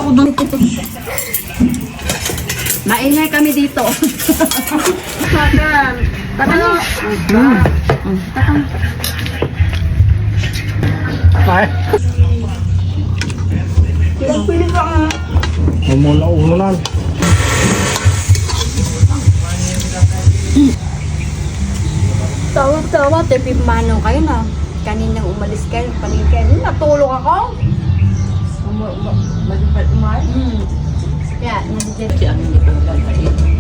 ako dun. Maingay kami dito. Sakan. Takano. Ay. Umulan. Tawa-tawa, tepi manong kayo na. Kaninang umalis kayo, palingkay. Natulog ako. Malipat umay. Kaya, nandito. Si amin dito magkakain.